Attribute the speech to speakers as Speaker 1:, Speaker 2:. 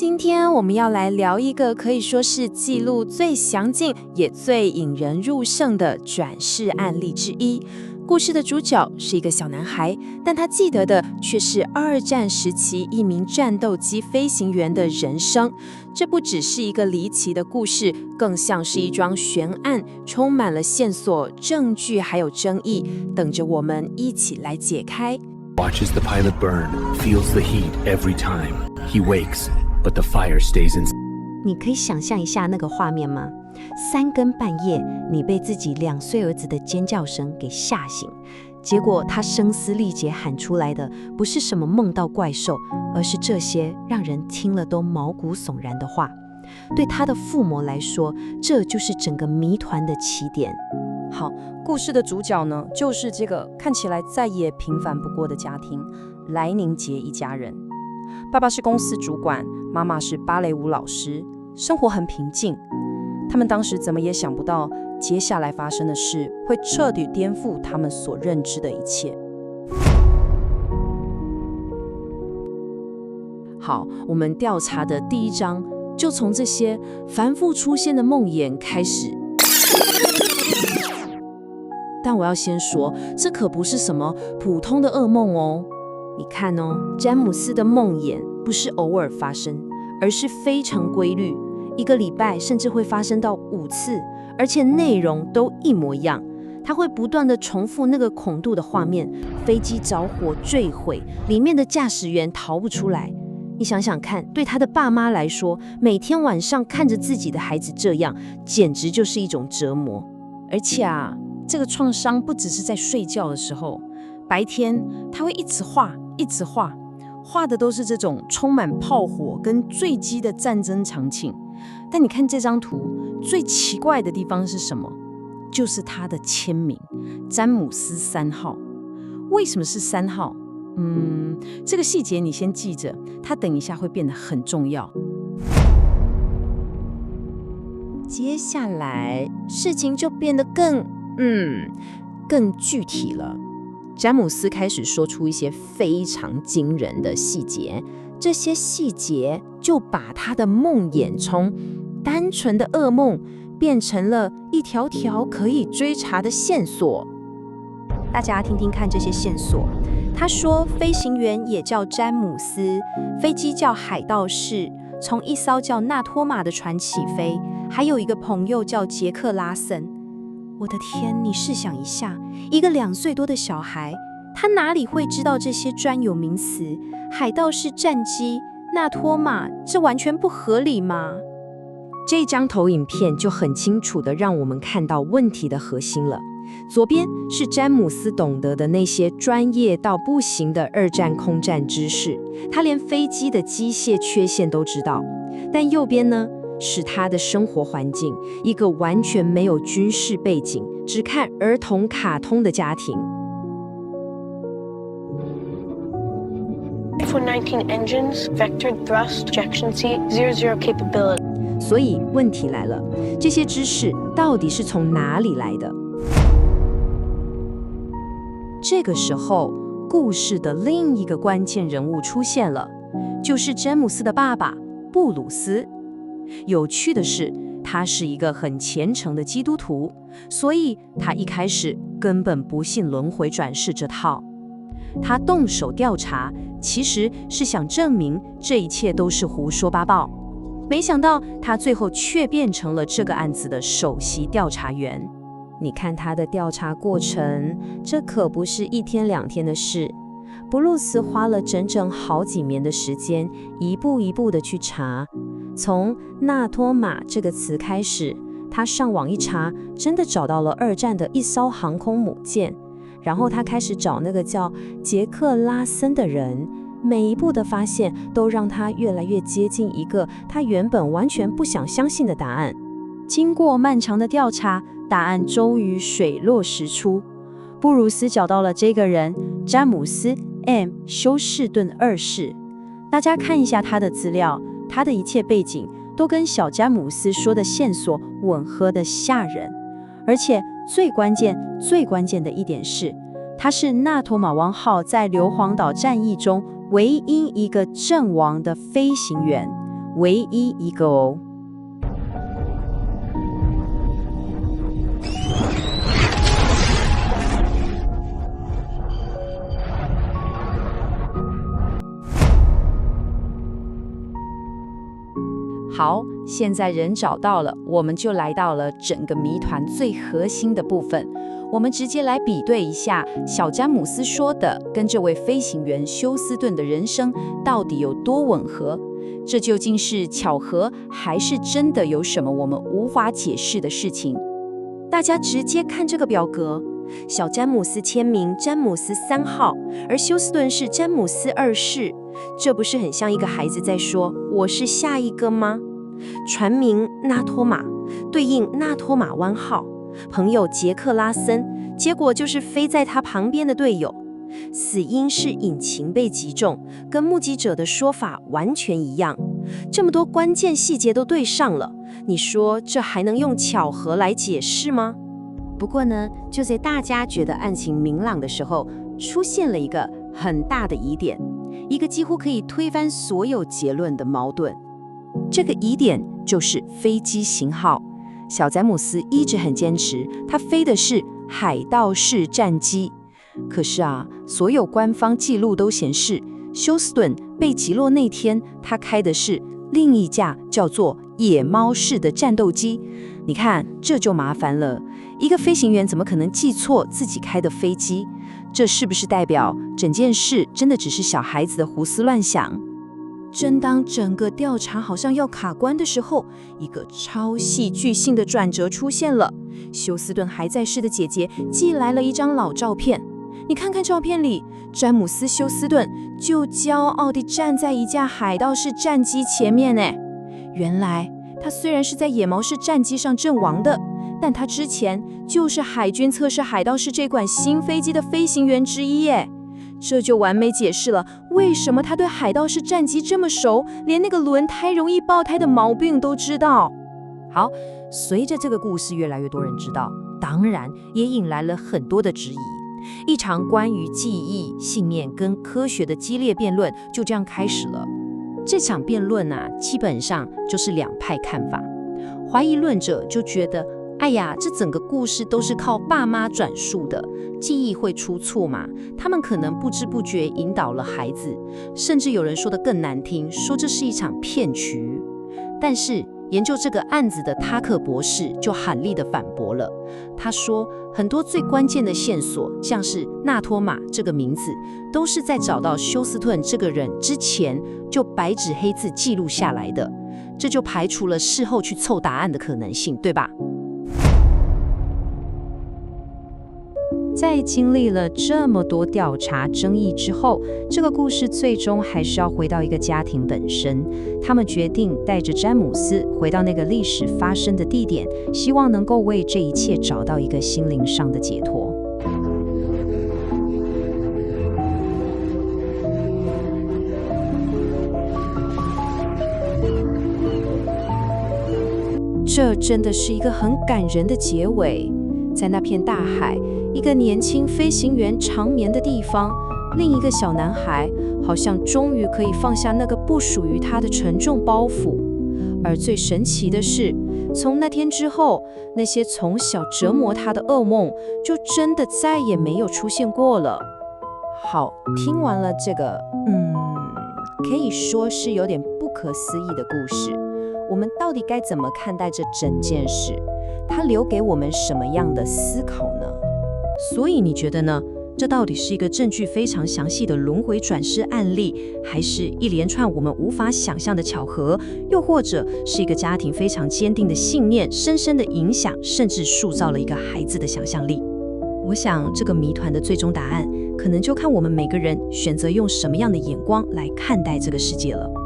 Speaker 1: 今天我们要来聊一个可以说是记录最详尽也最引人入胜的转世案例之一。故事的主角是一个小男孩，但他记得的却是二战时期一名战斗机飞行员的人生。这不只是一个离奇的故事，更像是一桩悬案，充满了线索、证据还有争议，等着我们一起来解开。
Speaker 2: Watches the pilot burn, feels the heat every time. He wakes, but the fire stays inside.
Speaker 3: 你可以想象一下那个画面吗？3更半夜，你被自己2岁儿子的尖叫声给吓醒，结果他声嘶力竭喊出来的不是什么梦到怪兽，而是这些让人听了都毛骨悚然的话。对他的父母来说，这就是整个谜团的起点。
Speaker 4: 好，故事的主角呢，就是这个看起来再也平凡不过的家庭——莱宁杰一家人。爸爸是公司主管，妈妈是芭蕾舞老师，生活很平静。他们当时怎么也想不到，接下来发生的事会彻底颠覆他们所认知的一切。好，我们调查的第一章就从这些反复出现的梦魇开始。但我要先说，这可不是什么普通的噩梦哦。你看哦，詹姆斯的梦魇不是偶尔发生，而是非常规律。1个礼拜甚至会发生到5次，而且内容都一模一样。他会不断地重复那个恐怖的画面：飞机着火坠毁，里面的驾驶员逃不出来。你想想看，对他的爸妈来说，每天晚上看着自己的孩子这样，简直就是一种折磨。而且啊，这个创伤不只是在睡觉的时候，白天他会一直画，一直画，画的都是这种充满炮火跟坠机的战争场景。但你看这张图，最奇怪的地方是什么？就是他的签名，詹姆斯3号。为什么是3号？这个细节你先记着，它等一下会变得很重要。接下来事情就变得更具体了。詹姆斯开始说出一些非常惊人的细节，这些细节就把他的梦魇从单纯的噩梦变成了一条条可以追查的线索。大家听听看这些线索。他说，飞行员也叫詹姆斯，飞机叫海盗士，从一艘叫纳托马的船起飞，还有一个朋友叫杰克拉森。我的天，你试想一下，一个2岁多的小孩，他哪里会知道这些专有名词？海盗式战机、纳托马，这完全不合理嘛！这张投影片就很清楚地让我们看到问题的核心了。左边是詹姆斯懂得的那些专业到不行的2战空战知识，他连飞机的机械缺陷都知道。但右边呢，是他的生活环境，一个完全没有军事背景，只看儿童卡通的家庭。
Speaker 5: F-19 engines, vector thrust, ejection seat, 00 capability.
Speaker 3: 所以问题来了，这些知识到底是从哪里来的？这个时候，故事的另一个关键人物出现了，就是詹姆斯的爸爸布鲁斯。有趣的是，他是一个很虔诚的基督徒，所以他一开始根本不信轮回转世这套。他动手调查，其实是想证明这一切都是胡说八道。没想到他最后却变成了这个案子的首席调查员。你看他的调查过程，这可不是1天2天的事。布鲁斯花了整整好几年的时间，一步一步的去查。从纳托马这个词开始，他上网一查，真的找到了2战的一艘航空母舰。然后他开始找那个叫杰克拉森的人，每一步的发现都让他越来越接近一个他原本完全不想相信的答案。经过漫长的调查，答案终于水落石出。布鲁斯找到了这个人，詹姆斯 ·M· 休士顿2世。大家看一下他的资料，他的一切背景都跟小詹姆斯说的线索吻合的吓人。而且最关键的一点是，他是纳托马湾号在硫磺岛战役中唯一一个阵亡的飞行员。唯一一个哦。好，现在人找到了，我们就来到了整个谜团最核心的部分。我们直接来比对一下小詹姆斯说的跟这位飞行员休斯顿的人生到底有多吻合。这究竟是巧合，还是真的有什么我们无法解释的事情？大家直接看这个表格，小詹姆斯签名詹姆斯3号，而休斯顿是詹姆斯2世，这不是很像一个孩子在说我是下一个吗？船名纳托马，对应纳托马湾号，朋友杰克拉森，结果就是飞在他旁边的队友。死因是引擎被击中，跟目击者的说法完全一样。这么多关键细节都对上了，你说这还能用巧合来解释吗？不过呢，就在大家觉得案情明朗的时候，出现了一个很大的疑点，一个几乎可以推翻所有结论的矛盾。这个疑点就是飞机型号。小詹姆斯一直很坚持，他飞的是海盗式战机。可是啊，所有官方记录都显示，休斯顿被击落那天，他开的是另一架叫做野猫式的战斗机。你看，这就麻烦了。一个飞行员怎么可能记错自己开的飞机？这是不是代表整件事真的只是小孩子的胡思乱想？正当整个调查好像要卡关的时候，一个超戏剧性的转折出现了。休斯顿还在世的姐姐寄来了一张老照片，你看看照片里，詹姆斯·休斯顿就骄傲地站在一架海盗式战机前面呢。原来他虽然是在野猫式战机上阵亡的，但他之前就是海军测试海盗式这款新飞机的飞行员之一耶。这就完美解释了为什么他对海盗式战机这么熟，连那个轮胎容易爆胎的毛病都知道。好，随着这个故事越来越多人知道，当然也引来了很多的质疑。一场关于记忆、信念跟科学的激烈辩论就这样开始了。这场辩论啊，基本上就是两派看法。怀疑论者就觉得，哎呀，这整个故事都是靠爸妈转述的，记忆会出错嘛？他们可能不知不觉引导了孩子，甚至有人说得更难听，说这是一场骗局。但是研究这个案子的塔克博士就狠厉地反驳了。他说，很多最关键的线索，像是纳托马这个名字，都是在找到休斯顿这个人之前就白纸黑字记录下来的，这就排除了事后去凑答案的可能性，对吧？在经历了这么多调查争议之后，这个故事最终还是要回到一个家庭本身。他们决定带着詹姆斯回到那个历史发生的地点，希望能够为这一切找到一个心灵上的解脱。这真的是一个很感人的结尾。在那片大海，一个年轻飞行员长眠的地方，另一个小男孩好像终于可以放下那个不属于他的沉重包袱。而最神奇的是，从那天之后，那些从小折磨他的噩梦就真的再也没有出现过了。好，听完了这个可以说是有点不可思议的故事，我们到底该怎么看待这整件事？它留给我们什么样的思考呢？所以你觉得呢？这到底是一个证据非常详细的轮回转世案例，还是一连串我们无法想象的巧合，又或者是一个家庭非常坚定的信念，深深的影响，甚至塑造了一个孩子的想象力？我想这个谜团的最终答案，可能就看我们每个人选择用什么样的眼光来看待这个世界了。